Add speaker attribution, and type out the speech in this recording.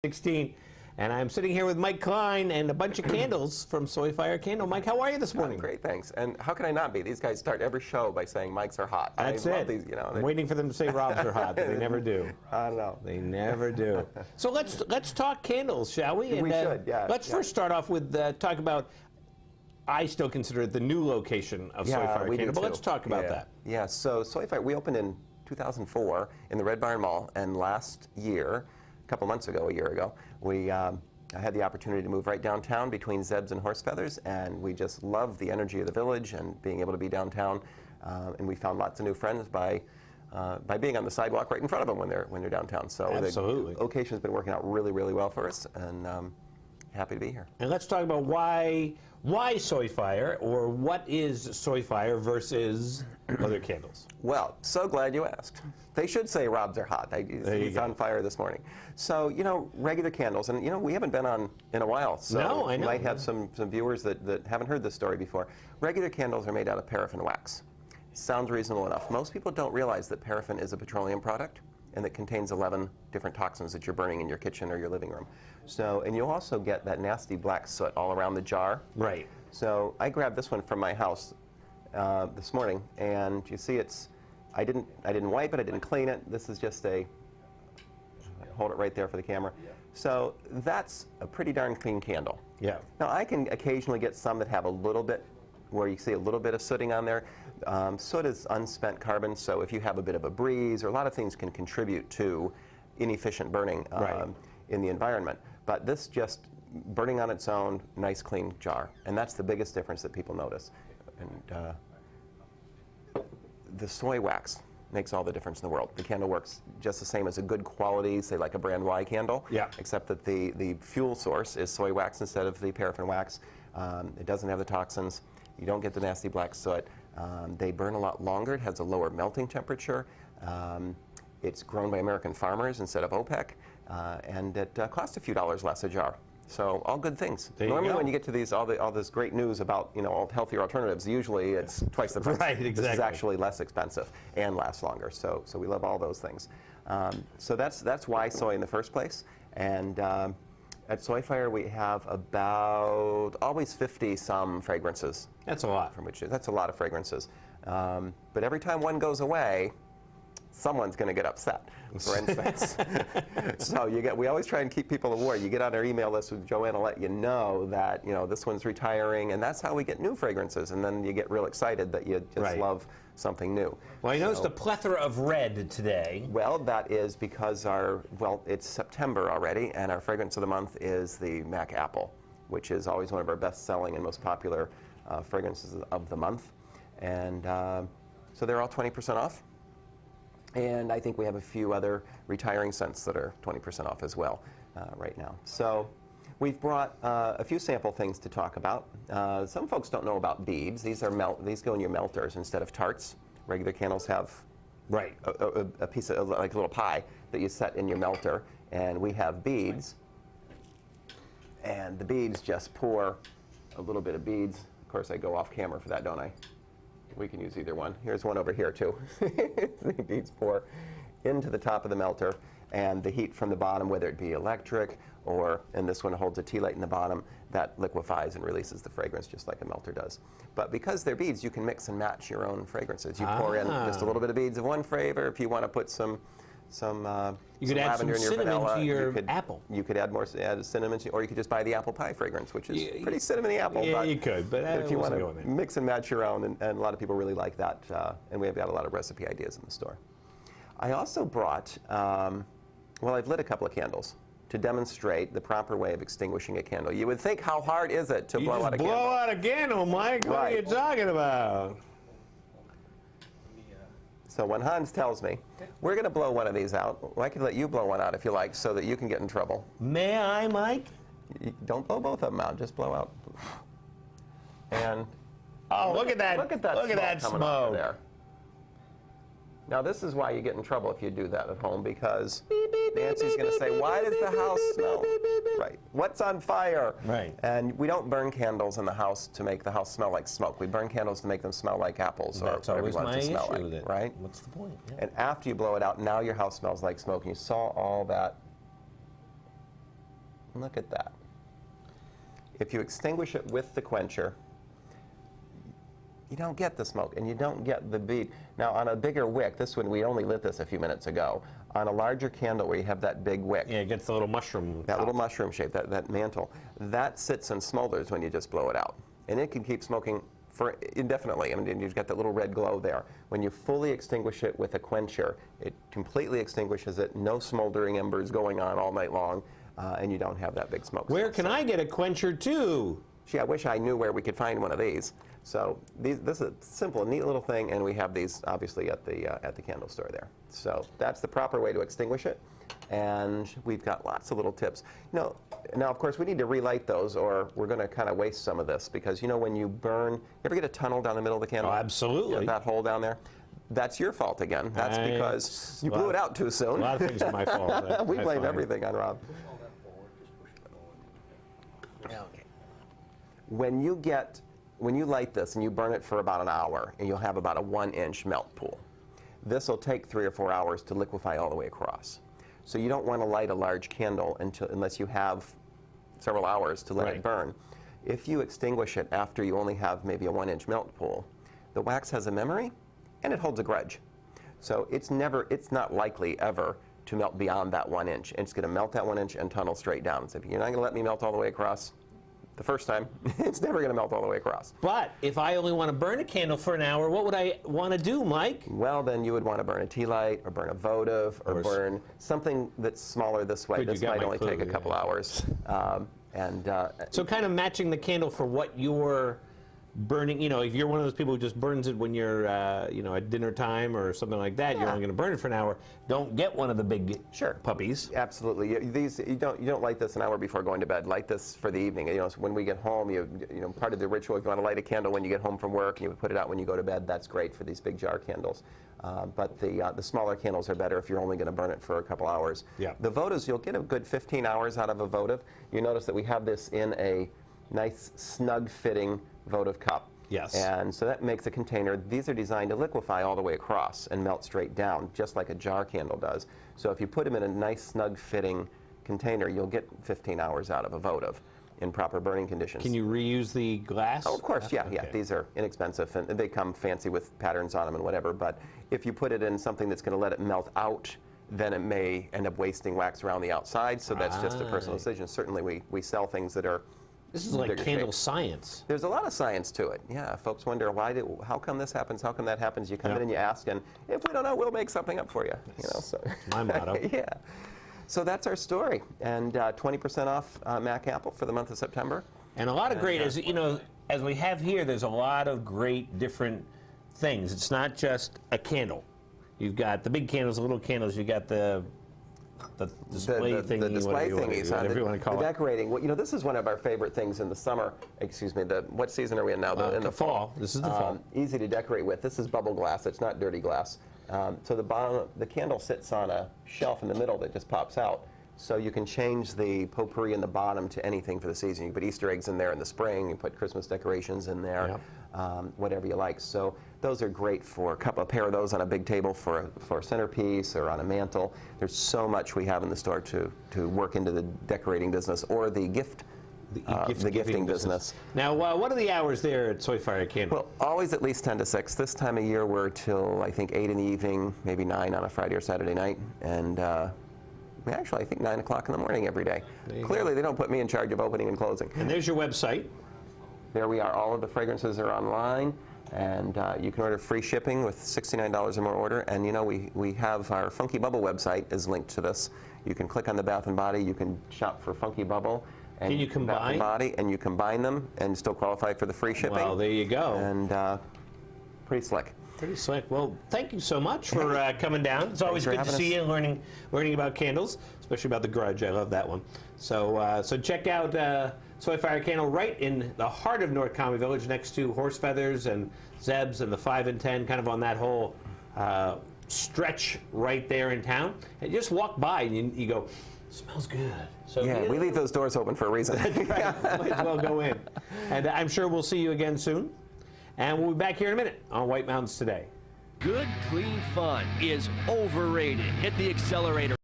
Speaker 1: 16. And I'm sitting here with Mike Kline and a bunch of candles from Soyfire Candle. Mike, how are you this morning?
Speaker 2: Great, thanks. And how can I not be? These guys start every show by saying mics are hot.
Speaker 1: That's
Speaker 2: I
Speaker 1: it.
Speaker 2: love these, you know.
Speaker 1: I'm waiting for them to say Robs are hot, but they never do.
Speaker 2: I don't know.
Speaker 1: They never do. So let's talk candles, shall we? And,
Speaker 2: we should, yeah.
Speaker 1: Let's first start off with talk about. I still consider it the new location of Soyfire Candle, but let's talk about that.
Speaker 2: Yeah. So Soyfire, we opened in 2004 in the Red Barn Mall, and last year, a couple months ago, a year ago, I had the opportunity to move right downtown between Zeb's and Horse Feathers, and we just loved the energy of the village and being able to be downtown. And we found lots of new friends by being on the sidewalk right in front of them when they're downtown. So
Speaker 1: absolutely,
Speaker 2: the location's been working out really, really well for us, and happy to be here.
Speaker 1: And let's talk about why Soyfire, or what is Soyfire versus other candles?
Speaker 2: Well, so glad you asked. They should say Robs are hot. He's on fire this morning. So, you know, regular candles, and you know, we haven't been on in a while, so
Speaker 1: no, I know.
Speaker 2: You might have some viewers that haven't heard this story before. Regular candles are made out of paraffin wax. Sounds reasonable enough. Most people don't realize that paraffin is a petroleum product, and it contains 11 different toxins that you're burning in your kitchen or your living room. So, and you'll also get that nasty black soot all around the jar.
Speaker 1: Right.
Speaker 2: So I grabbed this one from my house this morning, and you see I didn't wipe it, I didn't clean it. This is just hold it right there for the camera. So that's a pretty darn clean candle.
Speaker 1: Yeah.
Speaker 2: Now I can occasionally get some that have a little bit, where you see a little bit of sooting on there. Soot is unspent carbon, so if you have a bit of a breeze, or a lot of things can contribute to inefficient burning in the environment. But this just burning on its own, nice clean jar, and that's the biggest difference that people notice. And the soy wax makes all the difference in the world. The candle works just the same as a good quality, say like a brand Y candle, except that the fuel source is soy wax instead of the paraffin wax. It doesn't have the toxins. You don't get the nasty black soot. They burn a lot longer. It has a lower melting temperature. It's grown by American farmers instead of OPEC, and it costs a few dollars less a jar. So all good things. Normally, when you get to these, all this great news about all healthier alternatives, usually it's twice the price.
Speaker 1: Right, exactly.
Speaker 2: This is actually less expensive and lasts longer. So we love all those things. So that's why soy in the first place. And at Soyfire, we have about always 50-some fragrances.
Speaker 1: That's a lot.
Speaker 2: That's a lot of fragrances. But every time one goes away, someone's going to get upset, for instance. So we always try and keep people aware. You get on our email list with Joanne to let you know that this one's retiring, and that's how we get new fragrances. And then you get real excited that you just love something new.
Speaker 1: Well, I noticed a plethora of red today.
Speaker 2: Well, that is because it's September already, and our fragrance of the month is the Mac Apple, which is always one of our best-selling and most popular fragrances of the month. And so they're all 20% off. And I think we have a few other retiring scents that are 20% off as well right now. So we've brought a few sample things to talk about. Some folks don't know about beads. These go in your melters instead of tarts. Regular candles have a piece of like a little pie that you set in your melter, and we have beads. And the beads just pour a little bit of beads. Of course, I go off camera for that, don't I? We can use either one. Here's one over here too. The beads pour into the top of the melter, and the heat from the bottom, whether it be electric and this one holds a tea light in the bottom, that liquefies and releases the fragrance just like a melter does. But because they're beads, you can mix and match your own fragrances. You pour in just a little bit of beads of one flavor. If you want to put some
Speaker 1: you could add some cinnamon to your apple.
Speaker 2: You could add cinnamon, or you could just buy the apple pie fragrance, which is pretty cinnamony apple.
Speaker 1: Yeah, you could, but
Speaker 2: if you want to mix and match your own, and a lot of people really like that, and we've got a lot of recipe ideas in the store. I also brought, I've lit a couple of candles to demonstrate the proper way of extinguishing a candle. You would think, how hard is it to blow out a candle?
Speaker 1: Blow out a candle, Mike? What are you talking about?
Speaker 2: So when Hans tells me, we're going to blow one of these out, I could let you blow one out if you like, so that you can get in trouble.
Speaker 1: May I, Mike?
Speaker 2: Don't blow both of them out, just blow out. And
Speaker 1: look at that smoke.
Speaker 2: There. Now this is why you get in trouble if you do that at home, because Nancy's going to say, why does the house smell? Right. What's on fire?
Speaker 1: Right.
Speaker 2: And we don't burn candles in the house to make the house smell like smoke. We burn candles to make them smell like apples, or whatever we want it to smell like. Right?
Speaker 1: What's the point? Yeah.
Speaker 2: And after you blow it out, now your house smells like smoke. And you saw all that Look at that. If you extinguish it with the quencher, you don't get the smoke and you don't get the bead. Now on a bigger wick, this one, we only lit this a few minutes ago. On a larger candle where you have that big wick,
Speaker 1: Yeah, it gets the little mushroom.
Speaker 2: that
Speaker 1: top.
Speaker 2: little mushroom shape, that mantle, that sits and smolders when you just blow it out. And it can keep smoking for indefinitely. I mean, you've got that little red glow there. When you fully extinguish it with a quencher, it completely extinguishes it, no smoldering embers going on all night long, and you don't have that big smoke.
Speaker 1: Where can I get a quencher too?
Speaker 2: Gee, I wish I knew where we could find one of these. So this is a simple, neat little thing, and we have these obviously at the candle store there. So that's the proper way to extinguish it, and we've got lots of little tips. You know, now of course we need to relight those, or we're going to kind of waste some of this, because you know when you burn, you ever get a tunnel down the middle of the candle?
Speaker 1: Oh, absolutely.
Speaker 2: Yeah, that hole down there. That's your fault again. That's because you blew it out too soon.
Speaker 1: A lot of things are my fault.
Speaker 2: We
Speaker 1: I
Speaker 2: blame
Speaker 1: find.
Speaker 2: everything on Rob. Okay. When you light this and you burn it for about an hour, and you'll have about a 1-inch melt pool. This will take 3 or 4 hours to liquefy all the way across. So you don't want to light a large candle unless you have several hours to let
Speaker 1: Right.
Speaker 2: it burn. If you extinguish it after you only have maybe a 1-inch melt pool, the wax has a memory and it holds a grudge. So it's not likely ever to melt beyond that 1 inch. It's going to melt that 1 inch and tunnel straight down. So if you're not going to let me melt all the way across the first time, it's never going to melt all the way across.
Speaker 1: But if I only want to burn a candle for an hour, what would I want to do, Mike?
Speaker 2: Well, then you would want to burn a tea light, or burn a votive, or burn something that's smaller this way.
Speaker 1: Good, you
Speaker 2: This
Speaker 1: got
Speaker 2: might
Speaker 1: my
Speaker 2: only
Speaker 1: clue,
Speaker 2: take a
Speaker 1: yeah.
Speaker 2: couple hours.
Speaker 1: So kind of matching the candle for what you're burning. You know, if you're one of those people who just burns it when you're, at dinner time or something like that, you're
Speaker 2: Yeah.
Speaker 1: only going to burn it for an hour. Don't get one of the big
Speaker 2: Sure.
Speaker 1: puppies.
Speaker 2: Absolutely. You don't light this an hour before going to bed. Light this for the evening. You know, so when we get home, part of the ritual, if you want to light a candle when you get home from work and you put it out when you go to bed, that's great for these big jar candles. But the smaller candles are better if you're only going to burn it for a couple hours.
Speaker 1: Yeah.
Speaker 2: The votives, you'll get a good 15 hours out of a votive. You notice that we have this in a nice, snug-fitting votive cup.
Speaker 1: Yes.
Speaker 2: And so that makes a container. These are designed to liquefy all the way across and melt straight down, just like a jar candle does. So if you put them in a nice, snug-fitting container, you'll get 15 hours out of a votive in proper burning conditions.
Speaker 1: Can you reuse the glass?
Speaker 2: Oh, of course, yeah.
Speaker 1: Okay.
Speaker 2: These are inexpensive, and they come fancy with patterns on them and whatever. But if you put it in something that's going to let it melt out, then it may end up wasting wax around the outside. So that's just a personal
Speaker 1: Right.
Speaker 2: decision. Certainly, we sell things that are
Speaker 1: This is like
Speaker 2: bigger
Speaker 1: candle
Speaker 2: shape.
Speaker 1: science.
Speaker 2: There's a lot of science to it. Yeah, folks wonder how come this happens, how come that happens. You come in and you ask, and if we don't know, we'll make something up for you. So
Speaker 1: My motto.
Speaker 2: yeah. So that's our story, and 20% off Mac Apple for the month of September.
Speaker 1: And a lot of great, as we have here, there's a lot of great different things. It's not just a candle. You've got the big candles, the little candles. You got the display thingy,
Speaker 2: the display
Speaker 1: whatever
Speaker 2: thingies,
Speaker 1: whatever you want to call
Speaker 2: the
Speaker 1: it.
Speaker 2: decorating. Well, this is one of our favorite things in the summer. Excuse me. What season are we in now? In
Speaker 1: the fall. This is the fall.
Speaker 2: Easy to decorate with. This is bubble glass. It's not dirty glass. So the bottom, the candle sits on a shelf in the middle that just pops out. So you can change the potpourri in the bottom to anything for the season. You can put Easter eggs in there in the spring. You put Christmas decorations in there. Whatever you like. So those are great for a pair of those on a big table for a centerpiece or on a mantle. There's so much we have in the store to work into the decorating business or the gifting business.
Speaker 1: Now, what are the hours there at Soyfire Candle?
Speaker 2: Well, always at least 10 to 6. This time of year we're till I think 8 in the evening, maybe 9 on a Friday or Saturday night, and actually I think 9 o'clock in the morning every day. Clearly they don't put me in charge of opening and closing.
Speaker 1: And there's your website.
Speaker 2: There we are. All of the fragrances are online, and you can order free shipping with $69 or more order. And we have our Funky Bubble website is linked to this. You can click on the Bath and Body. You can shop for Funky Bubble and
Speaker 1: Can you
Speaker 2: Bath
Speaker 1: combine?
Speaker 2: and Body, and you combine them and still qualify for the free shipping.
Speaker 1: Well, there you go.
Speaker 2: And pretty slick.
Speaker 1: Pretty slick. Well, thank you so much for coming down. It's always
Speaker 2: for
Speaker 1: good to
Speaker 2: having
Speaker 1: see
Speaker 2: us.
Speaker 1: you learning about candles, especially about the grudge. I love that one. So check out Soyfire Candle right in the heart of North County Village, next to Horse Feathers and Zeb's and the 5 and 10, kind of on that whole stretch right there in town. And you just walk by and you go, smells good. So
Speaker 2: Yeah, we leave those doors open for a reason.
Speaker 1: right. Might as well go in. And I'm sure we'll see you again soon. And we'll be back here in a minute on White Mountains Today.
Speaker 3: Good, clean fun is overrated. Hit the accelerator.